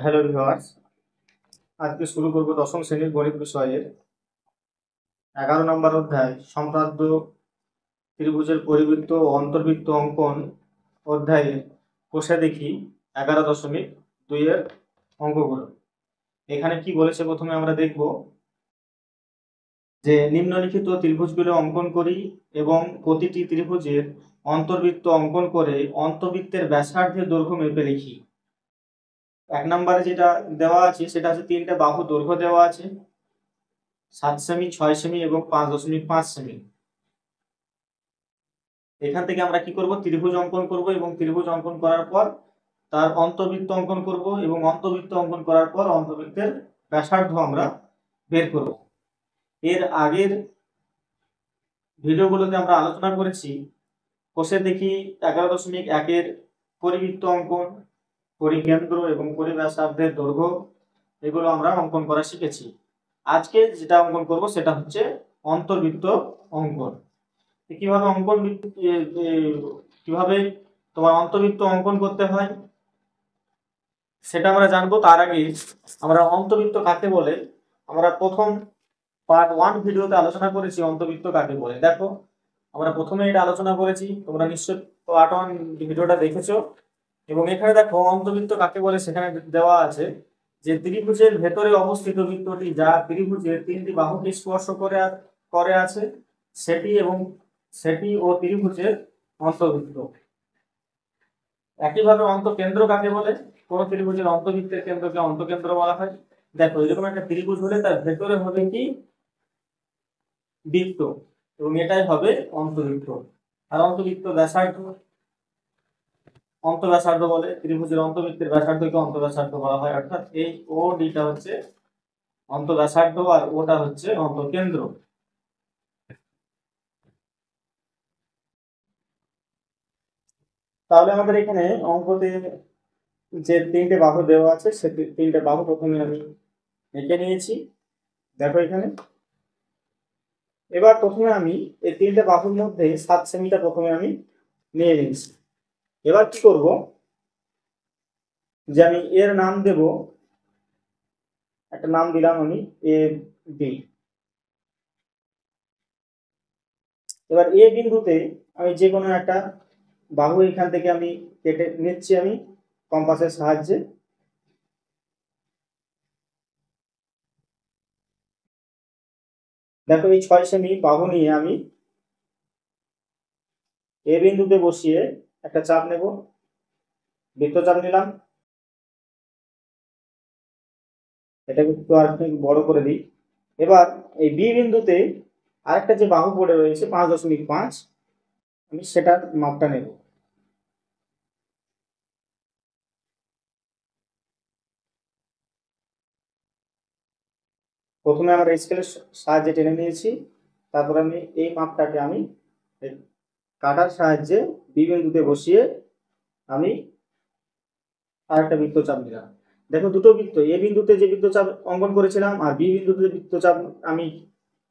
Hello viewers, আজকে শুরু করব দশম শ্রেণীর গণিত বিষয়ের 11 নম্বর অধ্যায় সম্পাদ্য ত্রিভুজের পরিবৃত্ত ও অন্তর্বৃত্ত অঙ্কন অধ্যায়ের কোষে দেখি 11.2 এর অঙ্কগুলো। এখানে কি বলেছে প্রথমে আমরা দেখব যে নিম্নলিখিত ত্রিভুজগুলো অঙ্কন করি এবং প্রতিটি ত্রিভুজের অন্তর্বৃত্ত অঙ্কন করে অন্তর্বৃত্তের ব্যাসার্ধের দৈর্ঘ্য মেপে লিখি। 1 নম্বরে যেটা দেওয়া আছে সেটা হচ্ছে 3টে বাহু দৈর্ঘ্য দেওয়া আছে 7 সেমি, 6 সেমি এবং 5.5 সেমি। এখান থেকে আমরা কি করব, ত্রিভুজ অঙ্কন করব এবং ত্রিভুজ অঙ্কন করার পর তার অন্তর্বৃত্ত অঙ্কন করব এবং অন্তর্বৃত্ত অঙ্কন করার পর অন্তর্বৃত্তের ব্যাসার্ধ আমরা বের করব। এর আগের ভিডিওগুলোতে আমরা আলোচনা করেছি কোষে দেখি 11.1 এর পরিবৃত্ত অঙ্কন, পরিকেন্দ্র এবং পরিব্যাসার্ধের দৈর্ঘ্য, এগুলো আমরা অঙ্কন করা শিখেছি। আজকে যেটা অঙ্কন করব সেটা হচ্ছে অন্তর্বৃত্ত অঙ্কন। কিভাবে কিভাবে তোমার অন্তর্বৃত্ত অঙ্কন করতে হয় সেটা আমরা জানবো। তার আগে আমরা অন্তর্বৃত্ত কাকে বলে আমরা প্রথম পার্ট 1 ভিডিওতে আলোচনা করেছি। অন্তর্বৃত্ত কাকে বলে দেখো, আমরা প্রথমে এটা আলোচনা করেছি, তোমরা নিশ্চয়ই পার্ট 1 ভিডিওটা দেখেছো। এবং এখানে দেখো অন্তর্বৃত্ত কাকে বলে সেখানে দেওয়া আছে যে ত্রিভুজের ভেতরে অবস্থিত বৃত্তটি যা ত্রিভুজের 3টি বাহুকে স্পর্শ করে আছে সেটি ও ত্রিভুজের অন্তর্বৃত্ত। একইভাবে অন্তঃকেন্দ্র কাকে বলে, কোন ত্রিভুজের অন্তর্বৃত্তের কেন্দ্রকে অন্তঃকেন্দ্র বলা হয়। দেখো এরকম একটা ত্রিভুজ হলে তার ভেতরে হবে কি বৃত্ত এবং এটাই হবে অন্তর্বৃত্ত। আর অন্তর্বৃত্ত ব্যাসার্ধ অন্তঃব্যাসার্ধ বলে, ত্রিভুজের অন্তর্বৃত্তের ব্যাসার্ধকে অন্তঃব্যাসার্ধ বলা হয়। অর্থাৎ এই ও ডিটা হচ্ছে অন্তঃব্যাসার্ধ আর ওটা হচ্ছে অন্তঃকেন্দ্র। তাহলে আমাদের এখানে অঙ্কতে যে 3টে বাহু দেওয়া আছে সে 3টে বাহু প্রথমে আমি এঁকে নিয়েছি। দেখো এখানে এবার প্রথমে আমি এই 3টে বাহুর মধ্যে 7 সেমিটা প্রথমে আমি নিয়ে নিয়েছি। এবার কি করব যে আমি এর নাম দেব, একটা নাম দিলাম আমি এ বি। এবার এ বিন্দুতে আমি যে কোনো একটা বাহু এখান থেকে আমি কেটে নিচ্ছি আমি কম্পাসের সাহায্যে। দেখো এই 6 সেমি বাহু নিয়ে আমি এ বিন্দুতে বসিয়ে একটা চাপ নেব, বৃত্তচাপ নিলাম। এটাকে একটু আর বড় করে দিই। এবার এই বি বিন্দুতে আরেকটা যে বাহু পড়ে রয়েছে 5.5, আমি সেটার মাপটা নেব। প্রথমে আমরা স্কেলের সাহায্যে টেনে নিয়েছি, তারপর আমি এই মাপটাকে আমি কাটার সাহায্যে বি বিন্দুতে বসিয়ে আমি আরেকটা বৃত্তচাপ দিলাম। দেখো দুটো বৃত্ত, এ বিন্দুতে যে বৃত্তচাপ অঙ্কন করেছিলাম আর বি বিন্দুতে যে বৃত্তচাপ আমি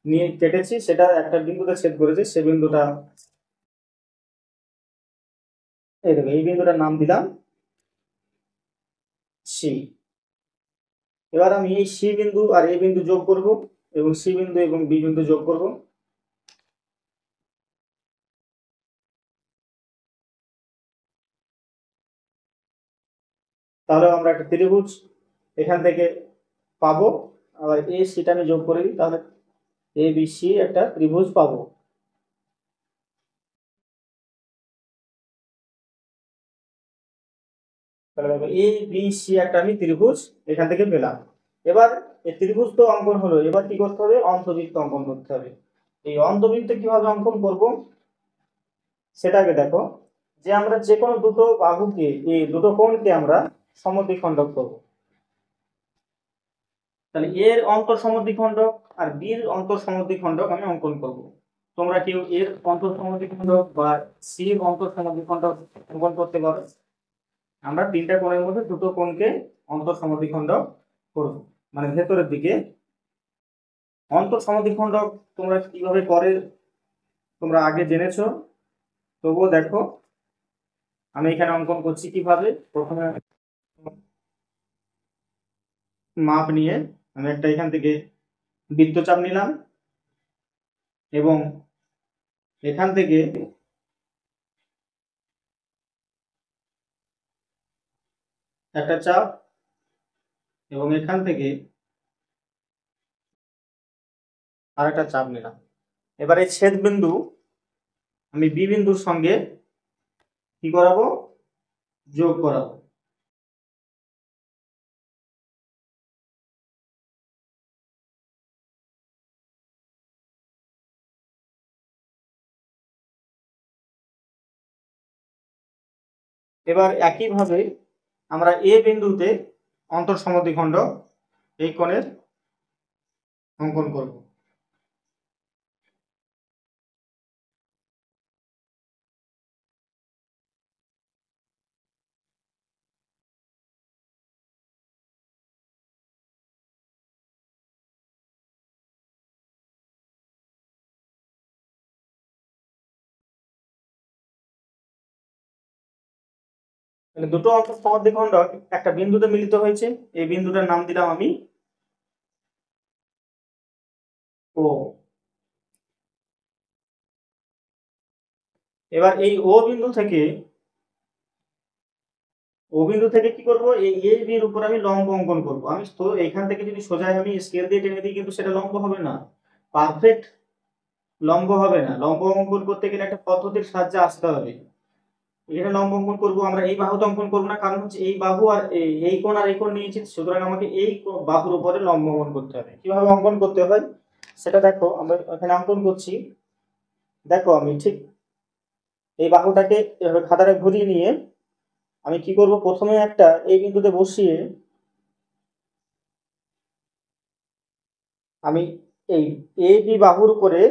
নিয়ে কেটেছি সেটা একটা বিন্দুতে ছেদ করেছে, সে বিন্দুটা এই দেখো, এই বিন্দুটার নাম দিলাম সি। এবার আমি এই সি বিন্দু আর এ বিন্দু যোগ করব এবং সি বিন্দু এবং বি বিন্দু যোগ করব। তাহলে আমরা একটা ত্রিভুজ এখান থেকে পাবো। আবার এ সিটা আমি যোগ করে দিই, তাহলে এ বি সি একটা ত্রিভুজ পাবো। এ বি সি একটা আমি ত্রিভুজ এখান থেকে পেলাম। এবার এই ত্রিভুজ তো অঙ্কন হলো, এবার কি করতে হবে, অন্তর্বৃত্ত অঙ্কন করতে হবে। এই অন্তর্বৃত্ত কিভাবে অঙ্কন করব সেটাকে দেখো, যে আমরা যে কোনো দুটো বাহুকে, এই দুটো কোণকে আমরা সমদ্বিখণ্ডক করব। তাহলে এর অন্তর সমদ্বিখণ্ডক আর বির অন্তর সমদ্বিখণ্ডক আমি অঙ্কন করব। তোমরা কেউ এর অন্তর সমদ্বিখণ্ডক বা সির অন্তর সমদ্বিখণ্ডক অঙ্কন করতে পারো। আমরা 3টা কোণের মধ্যে দুটো কোণকে অন্তর সমদ্বিখণ্ডক করব, মানে ভেতরের দিকে। অন্তর সমদ্বিখণ্ডক তোমরা কিভাবে করে তোমরা আগে জেনেছো, তবুও দেখো আমি এখানে অঙ্কন করছি কিভাবে। প্রথমে মাপ নিয়ে আমি একটা এখান থেকে বৃত্তচাপ নিলাম এবং এখান থেকে একটা চাপ এবং এখান থেকে আর একটা চাপ নিলাম। এবার এই ছেদ বিন্দু আমি বি বিন্দুর সঙ্গে কি করাবো, যোগ করাবো। এবার একইভাবে আমরা এ বিন্দুতে অন্তঃসমদ্বিখণ্ড এই কোণের অঙ্কন করব। দুটো অন্তঃসমদ্বিখণ্ড একটা বিন্দুতে মিলিত হয়েছে, এই বিন্দুটার নাম দিলাম আমি ও। এবার এই ও বিন্দু থেকে কি করব, এই এ বির উপর আমি লম্ব অঙ্কন করব। আমি তো এখান থেকে যদি সোজাই আমি স্কেল দিয়ে টেনে দিই কিন্তু সেটা লম্ব হবে না, পারফেক্ট লম্ব হবে না। লম্ব অঙ্কন করতে গেলে একটা পদ্ধতির সাহায্যে আসতে হবে। এখানে লম্ব অঙ্কন করবো আমরা, এই বাহুতে অঙ্কন করবো না, কারণ হচ্ছে এই বাহু আর এই কোণ আর এই কোণ নিয়েছি, সুতরাং আমাকে এই বাহুর উপরে লম্ব অঙ্কন করতে হবে। কিভাবে অঙ্কন করতে হয় সেটা দেখো, আমরা এখানে অঙ্কন করছি। দেখো আমি ঠিক এই বাহুটাকে এভাবে খাতাটা ঘুরিয়ে নিয়ে আমি কি করব, প্রথমে একটা এই বিন্দুতে বসিয়ে আমি এই এ বি বাহুর উপরে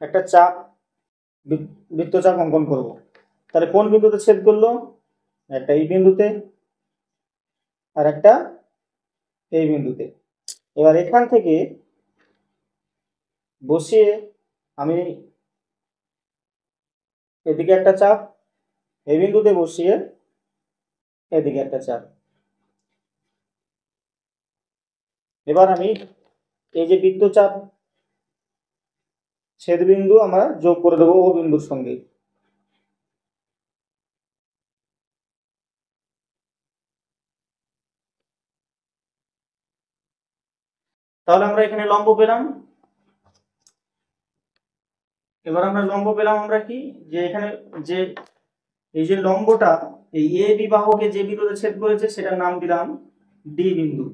একটা চাপ, বৃত্তচাপ অঙ্কন করব। তাহলে কোন বিন্দুতে ছেদ করলো, একটা এই বিন্দুতে আর একটা এই বিন্দুতে। এবার এখান থেকে বসিয়ে আমি এদিকে একটা চাপ, এই বিন্দুতে বসিয়ে এদিকে একটা চাপ। এবার আমি এই যে বৃত্তচাপ ছেদ বিন্দু আমরা যোগ করে দেবো ও বিন্দুর সঙ্গে। তাহলে আমরা এখানে লম্ব পেলাম। এবার আমরা লম্ব পেলাম আমরা কি, যে এখানে যে এই যে লম্বটা এই এ বি বাহুকে যে বিন্দুতে ছেদ করেছে সেটার নাম দিলাম ডি বিন্দু।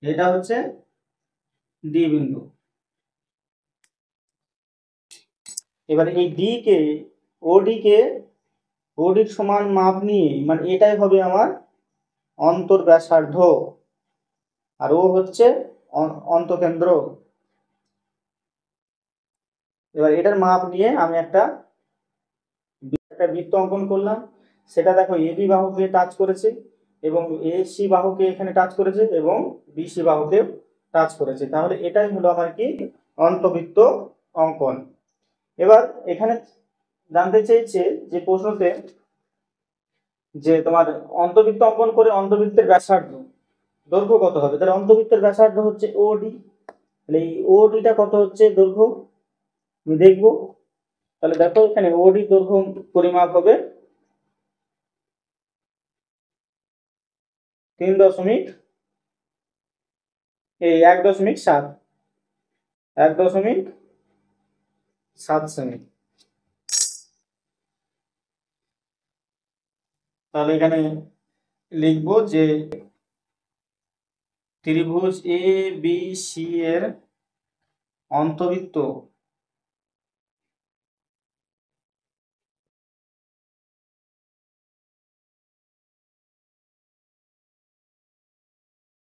এটা হচ্ছে ডি বিন্দু। এবার এই ডি কে ওডির সমান মাপ নিয়ে, মানে এটাই হবে আমার অন্তর ব্যাসার্ধ, আর ও হচ্ছে অন্তকেন্দ্র। এবার এটার মাপ নিয়ে আমি একটা বৃত্ত অঙ্কন করলাম। সেটা দেখো এবি বাহুকে টাচ করেছে এবং এসি বাহুকে এখানে টাচ করেছে এবং বিসি বাহুকে টাচ করেছে। তাহলে এটাই হলো আমার কি, অন্তবৃত্ত অঙ্কন। এবার এখানে জানতে চেয়েছে যে প্রশ্নতে, যে তোমার অন্তবৃত্ত অঙ্কন করে অন্তবৃত্তের ব্যাসার্ধ দৈর্ঘ্য কত হবে। তাহলে অন্তবৃত্তের ব্যাসার্ধ হচ্ছে ওডি, তাহলে এই ওডিটা কত হচ্ছে দৈর্ঘ্য আমি দেখবো। তাহলে দেখো এখানে ওডি দৈর্ঘ্য পরিমাপ হবে 1.7 সেমি। তাহলে এখানে লিখবো যে ত্রিভুজ এ বি সি এর অন্তবৃত্ত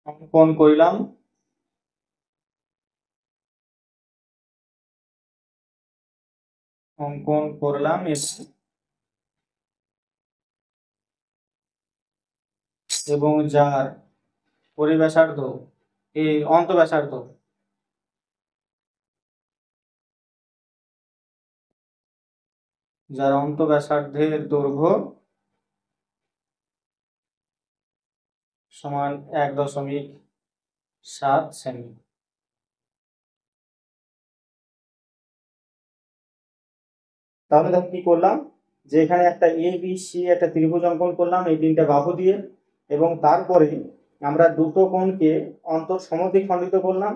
অঙ্কন করলাম এবং যার পরিব্যাসার্ধ এই অন্তব্যাসার্ধ যার অন্তব্যাসার্ধের দৈর্ঘ্য সমান 1.7 সেমি। তাহলে দেখো কি করলাম, যে এখানে একটা এ বি সি একটা ত্রিভুজ অঙ্কন করলাম এই তিনটা বাহু দিয়ে, এবং তারপরে আমরা দুটো কোণকে অন্তর সমদ্বিখণ্ডিত করলাম।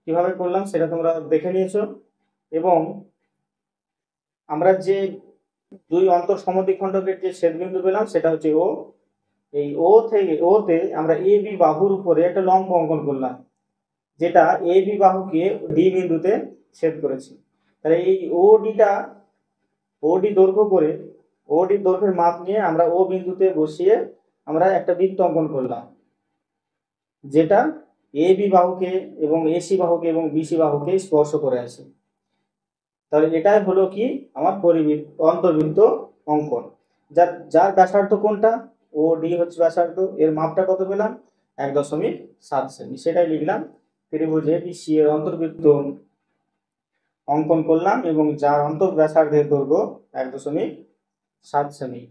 কিভাবে করলাম সেটা তোমরা দেখে নিয়েছো। এবং আমরা যে দুই অন্তর সমদ্বিখণ্ডকের যে ছেদবিন্দু পেলাম সেটা হচ্ছে ও। এই ও থেকে ওতে আমরা এ বি বাহুর উপরে একটা লম্ব অঙ্কন করলাম, যেটা এ বি বাহুকে ডি বিন্দুতে ছেদ করেছে। তাহলে এই ওডি দৈর্ঘ্য করে ওডি দৈর্ঘ্যের মাপ নিয়ে আমরা ও বিন্দুতে বসিয়ে আমরা একটা বৃত্ত অঙ্কন করলাম, যেটা এ বি বাহুকে এবং এসি বাহুকে এবং বিসি বাহুকে স্পর্শ করে আছে। তাহলে এটাই হলো কি আমার অন্তর্বৃত্ত অঙ্কন, যার যার ব্যাসার্ধ কোনটা, ও ডি হচ্ছে ব্যাসার্ধ, এর মাপটা কত পেলাম 1.7 সেমি, সেটাই লিখলাম। ত্রিভুজ এবিসি এর অন্তর্বৃত্ত অঙ্কন করলাম এবং যার অন্তর ব্যাসার্ধের দৈর্ঘ্য 1.7 সেমি।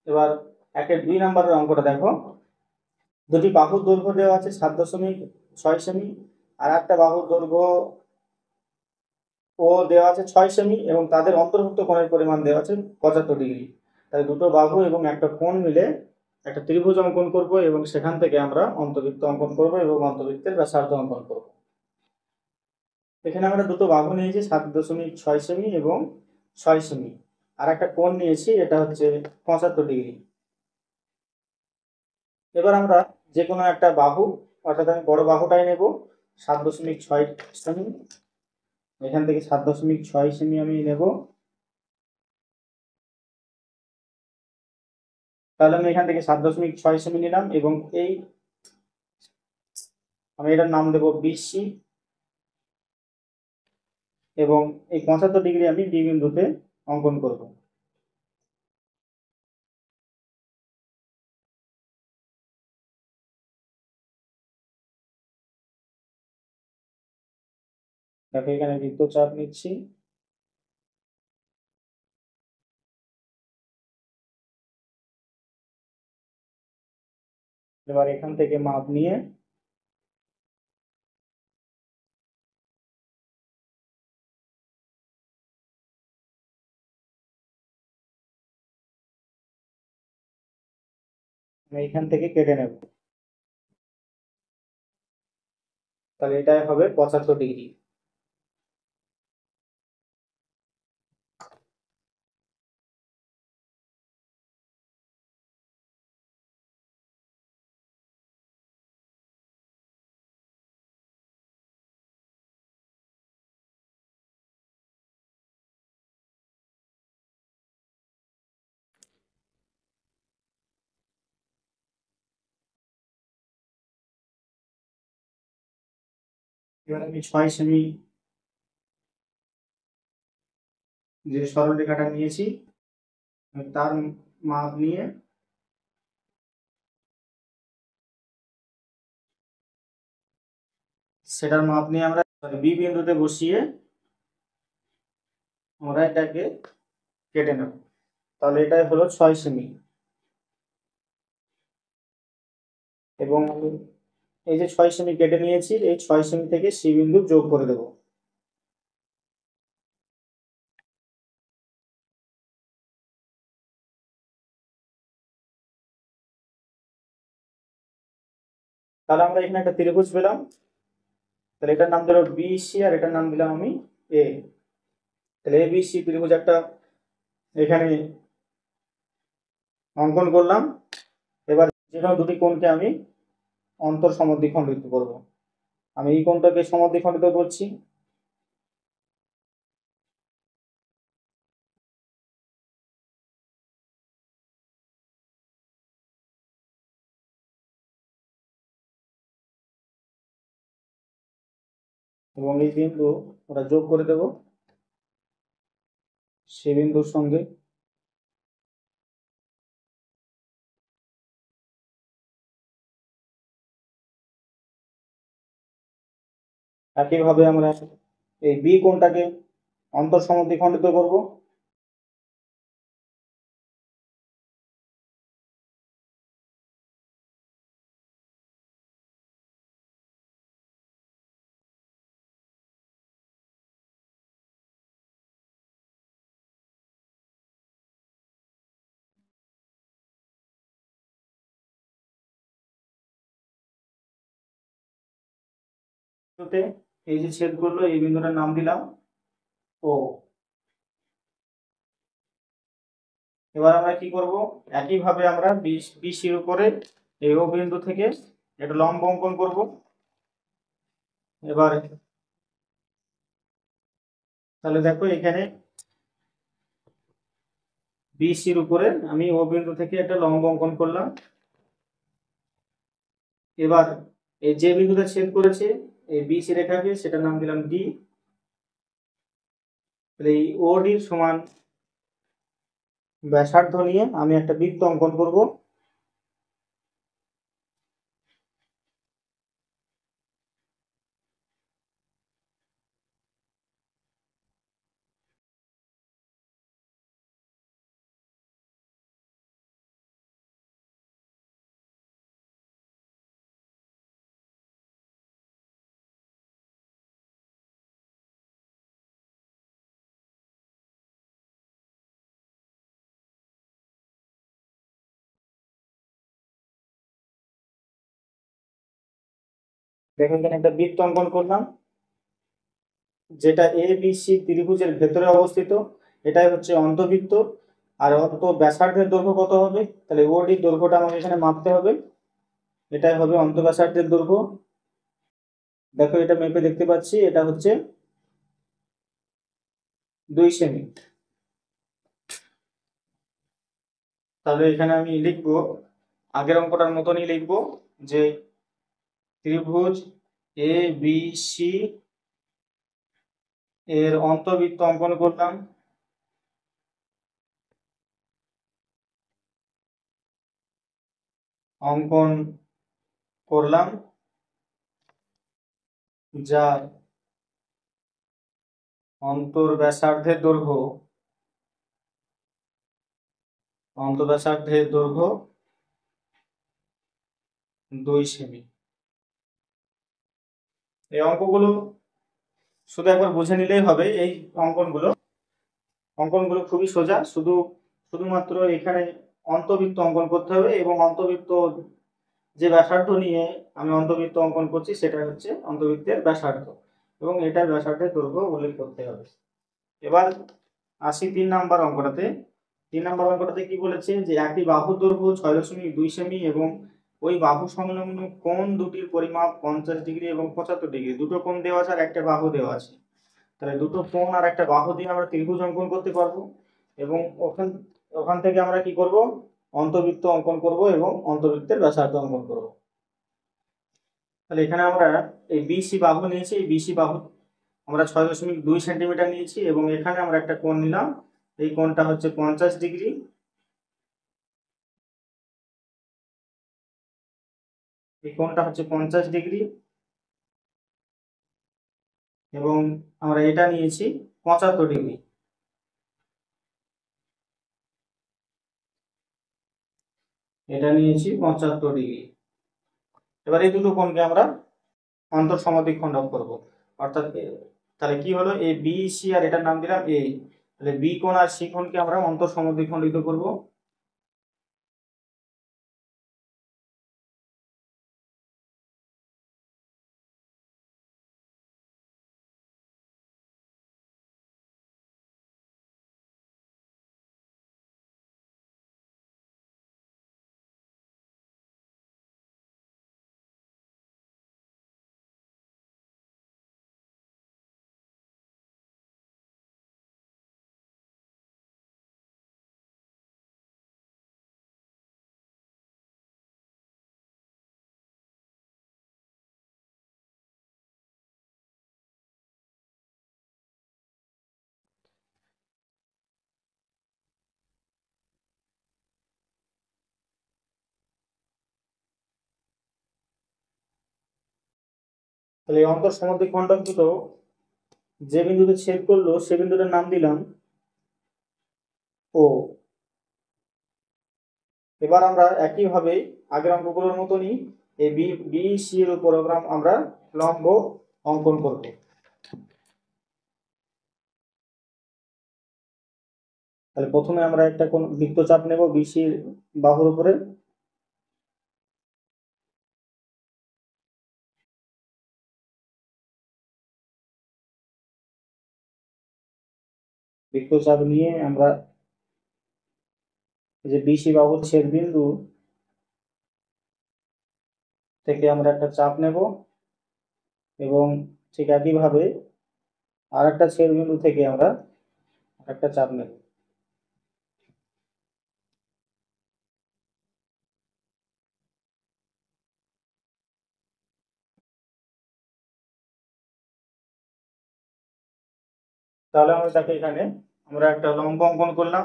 এবার 2 নম্বরের অঙ্কটা দেখো। দুটি বাহুর দৈর্ঘ্য দেওয়া আছে 7.6 সেমি, আর একটা বাহুর দৈর্ঘ্য ও দেওয়া আছে 6 সেমি, এবং তাদের অন্তর্ভুক্ত কোণের পরিমাণ দেওয়া আছে 75 ডিগ্রি। তাই দুটো বাহু এবং একটা কোণ মিলে একটা ত্রিভুজ অঙ্কন করব, এবং সেখান থেকে আমরা অন্তর্বৃত্ত অঙ্কন করব এবং অন্তর্বৃত্তের ব্যাসার্ধ অঙ্কন করব। এখানে আমরা দুটো বাহু নিয়েছি 7.6 সেমি এবং 6 সেমি, আর একটা কোণ নিয়েছি এটা হচ্ছে 75 ডিগ্রি। এবার আমরা যে কোনো একটা বাহু, অর্থাৎ আমি বড় বাহুটাই নেব 7.6 সেমি। এখান থেকে 7.6 সেমি আমি নেব। তাহলে আমি এখান থেকে 7.6 সেমি নিলাম, এবং আমি এটার নাম দেবো বিসি, এবং এই 75 ডিগ্রি আমি ডি বিন্দুতে অঙ্কন করব। দেখো এখানে বৃত্তচাপ নিচ্ছি। এবার এখান থেকে মাপ নিয়ে আমি এখান থেকে কেটে নেব। তাহলে এটাই হবে 75 ডিগ্রি। এবার আমি 6 সেমি যে সরল রেখাটা নিয়েছি তার মাপ নিয়ে আমরা বি বিন্দুতে বসিয়ে আমরা এটাকে কেটে নেব। তাহলে এটাই হলো 6 সেমি, এবং এই যে 6 সেমি কেটে নিয়েছি এই 6 সেমি থেকে সি বিন্দু যোগ করে দেব। তাহলে আমরা এখানে একটা ত্রিভুজ পেলাম। তাহলে এটার নাম দিলাম বিসি আর এটার নাম দিলাম আমি এ। তাহলে এ বিসি ত্রিভুজ একটা এখানে অঙ্কন করলাম। এবার যে কোনো দুটি কোণকে আমি অন্তর সমদ্বিখণ্ডিত করব। আমি এই কোণটাকে সমদ্বিখণ্ডিত করছি। এবং এই বিন্দু ওরা যোগ করে দেব সে বিন্দুর সঙ্গে। একইভাবে আমরা এই বি কোণটাকে অন্তর সমদ্বিখণ্ডিত করব। বিন্দুতে এই যে ছেদ করলো এই বিন্দুটার নাম দিলাম ও। এবার আমরা কি করব, একইভাবে আমরা বিসির উপরে এই ও বিন্দু থেকে একটা লম্ব অঙ্কন করব। এবার তাহলে দেখো এখানে বিসির উপরে আমি ও বিন্দু থেকে একটা লম্ব অঙ্কন করলাম। এবার এই যে বিন্দুটা ছেদ করেছে এই বিসি রেখাকে সেটার নাম দিলাম ডি। তাহলে এই ও ডি সমান ব্যাসার্ধ নিয়ে আমি একটা বৃত্ত অঙ্কন করব। দেখো এখানে একটা বৃত্ত অঙ্কন করলাম যেটা এ বি সি ত্রিভুজের ভেতরে অবস্থিত, এটাই হচ্ছে অন্তবৃত্ত। আর অত ব্যাসার্ধের দৈর্ঘ্য কত হবে, তাহলে ওডি দৈর্ঘ্যটা আমাকে এখানে মাপতে হবে, এটাই হবে অন্তঃব্যাসার্ধের দৈর্ঘ্য। দেখো এটা মেপে দেখতে পাচ্ছি এটা হচ্ছে 2 সেমি। তাহলে এখানে আমি লিখবো আগের অঙ্কটার মতনই লিখবো যে ত্রিভুজ এ বি সি এর অন্তবৃত্ত অঙ্কন করলাম। অঙ্কন করলাম যার অন্তঃব্যাসার্ধের দৈর্ঘ্য 2 সেমি। এই অঙ্কগুলো শুধু একবার বুঝে নিলেই হবে। এই অঙ্কনগুলো অঙ্কনগুলো খুবই সোজা, শুধুমাত্র এখানে অন্তবৃত্ত অঙ্কন করতে হবে এবং অন্তবৃত্ত যে ব্যাসার্ধ নিয়ে আমি অন্তবৃত্ত অঙ্কন করছি সেটা হচ্ছে অন্তবৃত্তের ব্যাসার্ধ এবং এটার ব্যাসার্ধের দৈর্ঘ্য উল্লেখ করতে হবে। এবার আসি 3 নাম্বার অঙ্কটাতে। 3 নাম্বার অঙ্কটাতে কি বলেছে যে একটি বাহুর দৈর্ঘ্য 6.2 সেমি এবং ওই বাহু সংলগ্ন কোণ দুটির পরিমাপ 50 ডিগ্রি এবং 75 ডিগ্রি। দুটো কোণ দেওয়া আছে আর একটা বাহু দেওয়া আছে। তাহলে দুটো কোণ আর একটা বাহু দিয়ে আমরা ত্রিভুজ অঙ্কন করতে পারবো এবং ওখান ওখান থেকে আমরা কি করব, অন্তবৃত্ত অঙ্কন করব এবং অন্তবৃত্তের ব্যাসার্ধ অঙ্কন করব। তাহলে এখানে আমরা এই বিসি বাহু নিয়েছি, এই বিসি বাহু আমরা 6.2 সেন্টিমিটার নিয়েছি এবং এখানে আমরা একটা কোণ নিলাম, এই কোণটা হচ্ছে 50 ডিগ্রি। এই কোণটা হচ্ছে 50 ডিগ্রি এবং আমরা এটা নিয়েছি 75 ডিগ্রি। এটা নিয়েছি 75 ডিগ্রি। এবার এই দুটো কোণকে আমরা অন্তঃসমদ্বিখণ্ডক করব, অর্থাৎ তাহলে কি হলো এ বি সি আর এটার নাম দিলাম এ। তাহলে বি কোণ আর সি কোণকে আমরা অন্তঃসমদ্বিখণ্ডিত করব। তাহলে এই অন্তঃসমদ্বিখণ্ডক দুটো যে বিন্দুতে ছেদ করলো সে বিন্দুটার নাম দিলাম ও। এবার আমরা একইভাবে আগের অঙ্কগুলোর মতনই এই বি বি সি এর উপর আমরা লম্ব অঙ্কন করব। তাহলে প্রথমে আমরা একটা কোন বৃত্তচাপ নেব বিসি বাহুর উপরে। বৃত্তচাপ নিয়ে আমরা যে বিসি বাহুর ছেদ বিন্দু থেকে আমরা একটা চাপ নেব এবং ঠিক একইভাবে আর একটা ছেদ বিন্দু থেকে আমরা একটা চাপ নেব। তাহলে আমরা দেখো এখানে আমরা একটা লম্ব অঙ্কন করলাম।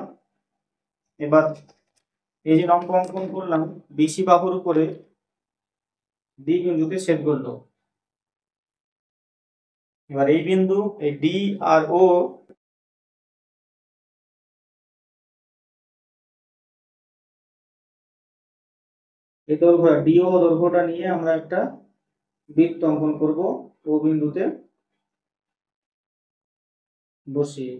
এবার এই যে লম্ব অঙ্কন করলাম বিসি বাহুর উপরে ডি বিন্দুতে ছেদ করলো। এবার এই বিন্দু এই ডি আর ও এই দৈর্ঘ্য ডিও দৈর্ঘ্যটা নিয়ে আমরা একটা বৃত্ত অঙ্কন করব ও বিন্দুতে বসিয়ে।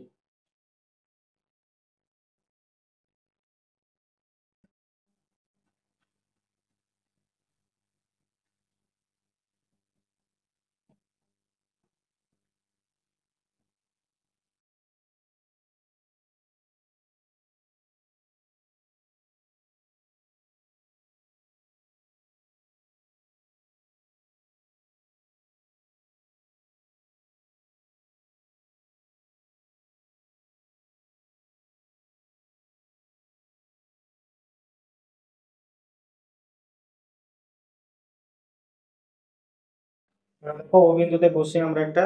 দেখো ও বিন্দুতে বসে আমরা একটা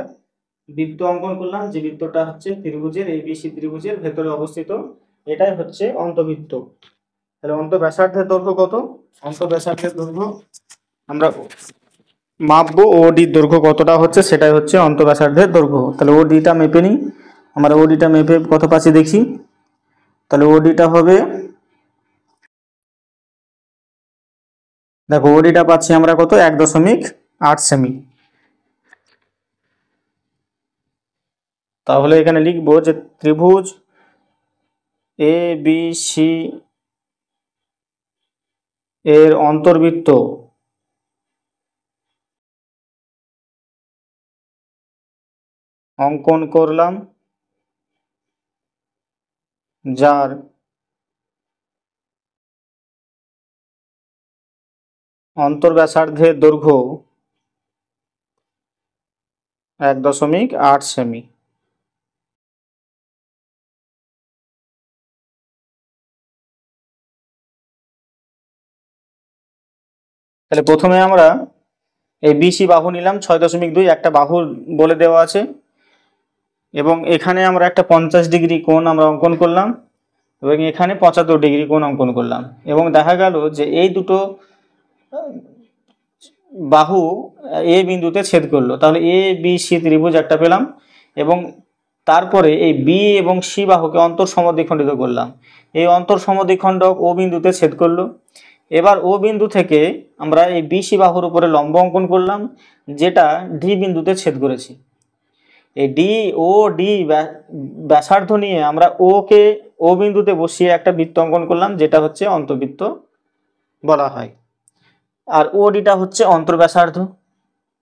বৃত্ত অঙ্কন করলাম, যে বৃত্তটা হচ্ছে ত্রিভুজের এবিসি ত্রিভুজের ভেতরে অবস্থিত। এটাই হচ্ছে অন্তবৃত্ত। তাহলে ব্যাসার্ধের দৈর্ঘ্য কত? ব্যাসার্ধের দৈর্ঘ্য আমরা মাপবো, ওডির দৈর্ঘ্য কতটা হচ্ছে সেটাই হচ্ছে ব্যাসার্ধের দৈর্ঘ্য। তাহলে ওডিটা মেপে নিই। আমরা ওডিটা মেপে কত পাচ্ছি দেখি। তাহলে ওডিটা হবে, দেখো ওডিটা পাচ্ছি আমরা কত, 1.8 সেমি। তাহলে এখানে লিখবো যে ত্রিভুজ এ বি সি এর অন্তর্বৃত্ত অঙ্কন করলাম, যার অন্তর্ব্যাসার্ধের দৈর্ঘ্য 1.8 সেমি। তাহলে প্রথমে আমরা এই বিসি বাহু নিলাম 6.2, একটা বাহু বলে দেওয়া আছে, এবং এখানে আমরা একটা 50 ডিগ্রি কোণ আমরা অঙ্কন করলাম, এবং এখানে 75 ডিগ্রি কোণ অঙ্কন করলাম। এবং দেখা গেল যে এই দুটো বাহু এ বিন্দুতে ছেদ করলো। তাহলে এ বি সি ত্রিভুজ একটা পেলাম, এবং তারপরে এই বি এবং সি বাহুকে অন্তর সমদ্বিখণ্ডিত করলাম। এই অন্তর সমদ্বিখণ্ডক ও বিন্দুতে ছেদ করলো। এবার ও বিন্দু থেকে আমরা এই বিসি বাহুর উপরে লম্ব অঙ্কন করলাম, যেটা ডি বিন্দুতে ছেদ করেছি। এই ডি ও ডি ব্যাসার্ধ নিয়ে আমরা ও কে ও বিন্দুতে বসিয়ে একটা বৃত্ত অঙ্কন করলাম, যেটা হচ্ছে অন্তবৃত্ত বলা হয়। আর ওডিটা হচ্ছে অন্তর্ব্যাসার্ধ।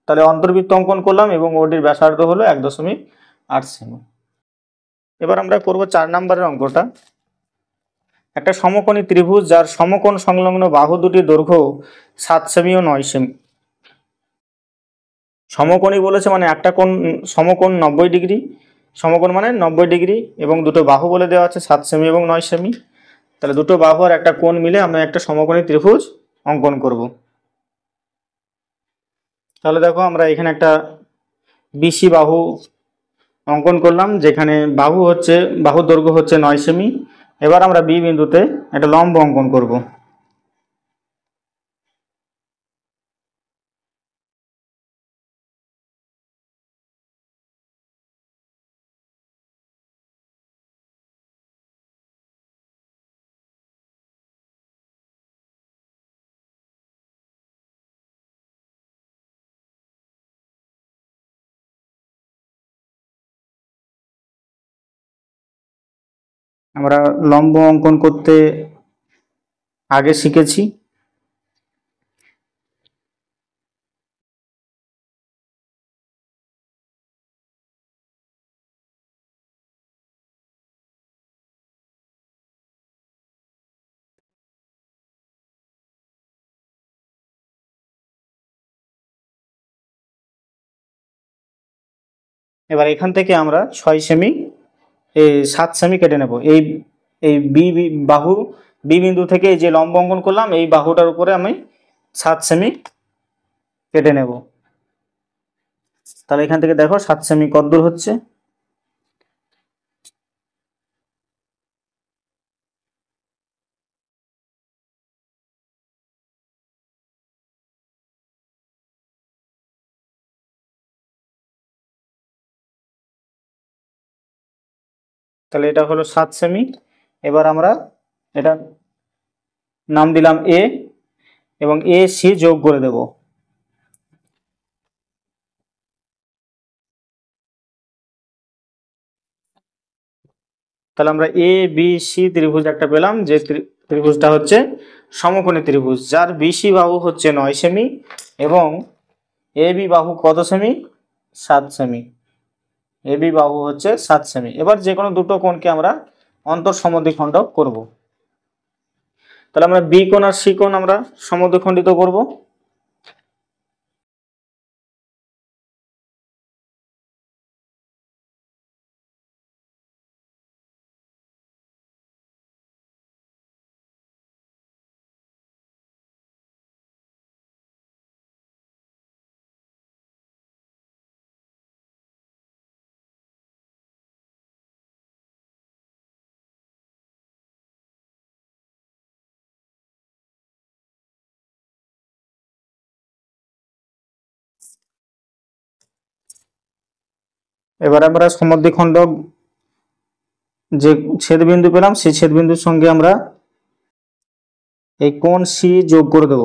তাহলে অন্তর্বৃত্ত অঙ্কন করলাম এবং ওডির ব্যাসার্ধ হলো 1.8 সেমি। এবার আমরা করব 4 নম্বরের অঙ্কটা। একটা সমকোণী ত্রিভুজ যার সমকোণ সংলগ্ন বাহু দুটির দৈর্ঘ্য 7 সেমি ও 9 সেমি। সমকোণী বলেছে মানে একটা কোণ সমকোণ 90 ডিগ্রি, সমকোণ মানে 90 ডিগ্রি, এবং দুটো বাহু বলে দেওয়া আছে 7 সেমি এবং 9 সেমি। তাহলে দুটো বাহু আর একটা কোণ মিলে আমরা একটা সমকোণী ত্রিভুজ অঙ্কন করব। তাহলে দেখো আমরা এখানে একটা বিসি বাহু অঙ্কন করলাম, যেখানে বাহুর দৈর্ঘ্য হচ্ছে 9 সেমি। এবার আমরা বি বিন্দুতে একটা লম্ব অঙ্কন করব। আমরা লম্ব অঙ্কন করতে আগে শিখেছি। এবার এখান থেকে আমরা 6 সেমি 7 সেমি কেটে নেব। এই এই বি বাহু বি বিন্দু থেকে যে লম্ব অঙ্কন করলাম এই বাহুটার উপরে আমি 7 সেমি কেটে নেব। তাহলে এখান থেকে দেখো 7 সেমি কত দূর হচ্ছে। তাহলে এটা হলো 7 সেমি। এবার আমরা এটা নাম দিলাম এ, এবং এ সি যোগ করে দেব। তাহলে আমরা এ বি সি ত্রিভুজ একটা পেলাম, যে ত্রিভুজটা হচ্ছে সমকোণী ত্রিভুজ, যার বিসি বাহু হচ্ছে 9 সেমি এবং এ বি বাহু কত সেমি? 7 সেমি। এ বি বাহু হচ্ছে 7 সেমি। এবার যে কোনো দুটো কোণকে আমরা অন্তর সমদ্বিখণ্ডক করব। তাহলে আমরা বি কোণ আর সি কোণ আমরা সমদ্বিখণ্ডিত করব। এবার আমরা সমদ্বিখণ্ডক যে ছেদবিন্দু পেলাম সেই ছেদবিন্দুর সঙ্গে আমরা এই কোণ সি যোগ করে দেব।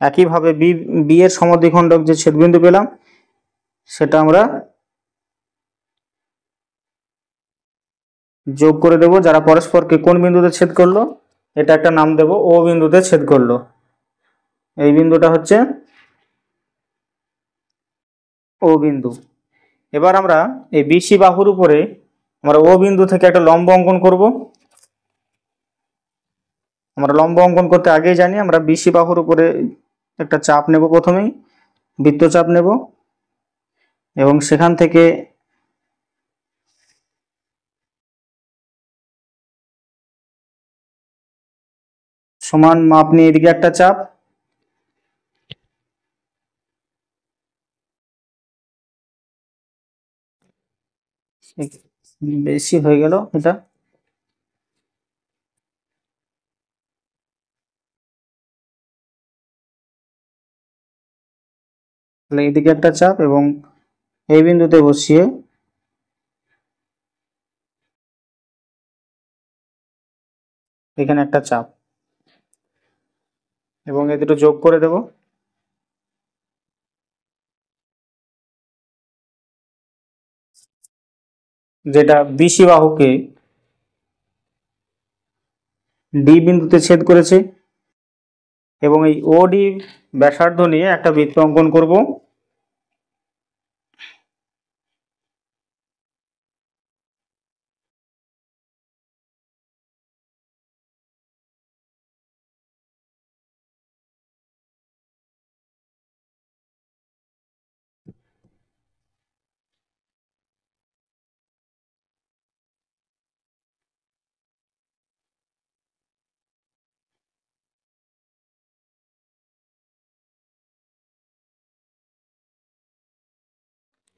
একইভাবে বি বি এর সমদ্বিখণ্ডক যে ছেদবিন্দু পেলাম সেটা আমরা যোগ করে দেব, যারা পরস্পরকে কোন বিন্দুতে ছেদ করলো এটা একটা নাম দেব, ও বিন্দুতে ছেদ করলো। এই বিন্দুটা হচ্ছে ও বিন্দু। এবার আমরা এই বিসি বাহুর উপরে আমরা ও বিন্দু থেকে একটা লম্ব অঙ্কন করব। আমরা লম্ব অঙ্কন করতে আগেই জানি আমরা বিসি বাহুর উপরে একটা চাপ নেব, প্রথমেই বৃত্তচাপ নেব এবং সেখান থেকে সমান মাপ নিয়ে এদিকে একটা চাপ, বেশি হয়ে গেল এটা, তাহলে এদিকে একটা চাপ এবং এই বিন্দুতে বসিয়ে এখানে একটা চাপ এবং এই দুটো যোগ করে দেব। যেটা বিসি বাহুকে ডি বিন্দুতে ছেদ করেছে এবং এই ওডি ব্যাসার্ধ নিয়ে একটা বৃত্ত অঙ্কন করব।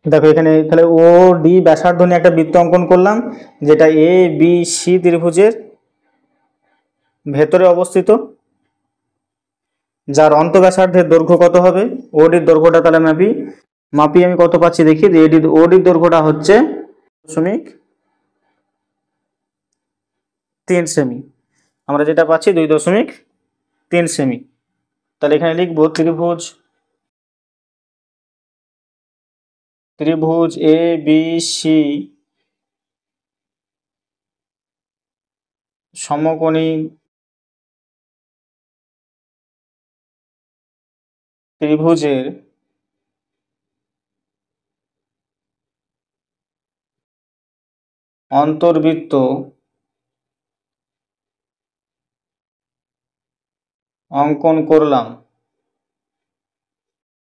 দেখো এখানে তাহলে ও ডি ব্যাসার্ধ নিয়ে একটা বৃত্ত অঙ্কন করলাম, যেটা এ বি সি ত্রিভুজের ভেতরে অবস্থিত, যার অন্তঃব্যাসার্ধের দৈর্ঘ্য কত হবে? ওডির দৈর্ঘ্যটা তাহলে মাপি আমি কত পাচ্ছি দেখি। ওডির দৈর্ঘ্যটা হচ্ছে 2.3 সেমি। আমরা যেটা পাচ্ছি 2.3 সেমি। তাহলে এখানে লিখবো ত্রিভুজ এ বি সি সমকোণী ত্রিভুজের অন্তর্বৃত্ত অঙ্কন করলাম,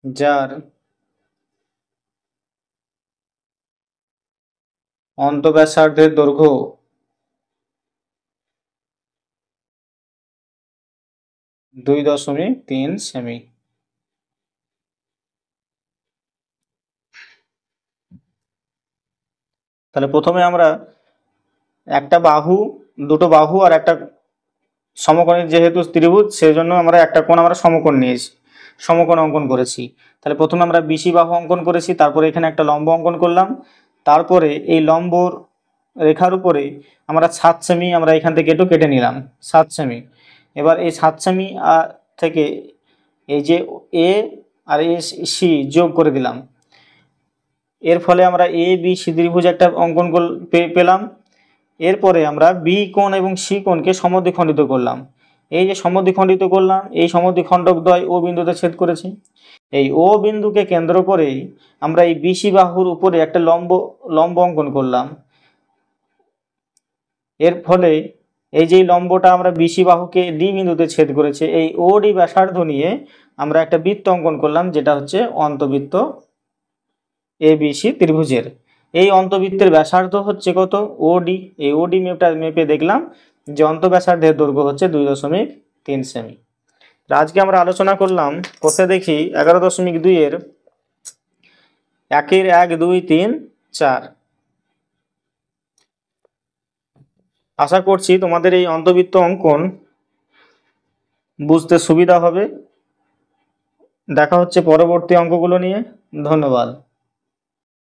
যার অন্তঃব্যাসার্ধের দৈর্ঘ্য 2.3 সেমি। তাহলে প্রথমে আমরা একটা বাহু, দুটো বাহু আর একটা সমকোণী, যেহেতু ত্রিভুজ সেজন্য আমরা একটা কোণ আমরা সমকোণ নিয়েছি, সমকোণ অঙ্কন করেছি। তাহলে প্রথমে আমরা বিসি বাহু অঙ্কন করেছি, তারপরে এখানে একটা লম্ব অঙ্কন করলাম, তারপরে এই লম্বর রেখার উপরে আমরা 7 সেমি আমরা এখান থেকে একটু কেটে নিলাম, 7 সেমি। এবার এই 7 সেমি থেকে এই যে এ আর এ সি যোগ করে দিলাম, এর ফলে আমরা এ বি সি ত্রিভুজ একটা অঙ্কন পেলাম। এরপরে আমরা বি কোণ এবং সি কোণকে সমদ্বিখণ্ডিত করলাম। এই যে সমদ্বিখণ্ডিত করলাম, এই সমদ্বিখণ্ডকদ্বয় ও বিন্দুতে ছেদ করেছি। এই ও বিন্দুকে কেন্দ্র করে আমরা এই বিসি বাহুর উপরে একটা লম্ব অঙ্কন করলাম। এর ফলে এই যে লম্বটা আমরা বিসি বাহুকে ডি বিন্দুতে ছেদ করেছে, এই ও ডি ব্যাসার্ধ নিয়ে আমরা একটা বৃত্ত অঙ্কন করলাম, যেটা হচ্ছে অন্তবৃত্ত এবিসি ত্রিভুজের। এই অন্তবৃত্তের ব্যাসার্ধ হচ্ছে কত? ওডি। এই ওডি মেপে দেখলাম যে অন্তঃব্যাসার্ধের দৈর্ঘ্য হচ্ছে 2.3 সেমি। আজকে আমরা আলোচনা করলাম, কোষে দেখি 11.2 এর 1 1 2 3 4। আশা করছি তোমাদের এই অন্তবৃত্ত অঙ্কন বুঝতে সুবিধা হবে। দেখা হচ্ছে পরবর্তী অঙ্কগুলো নিয়ে। ধন্যবাদ।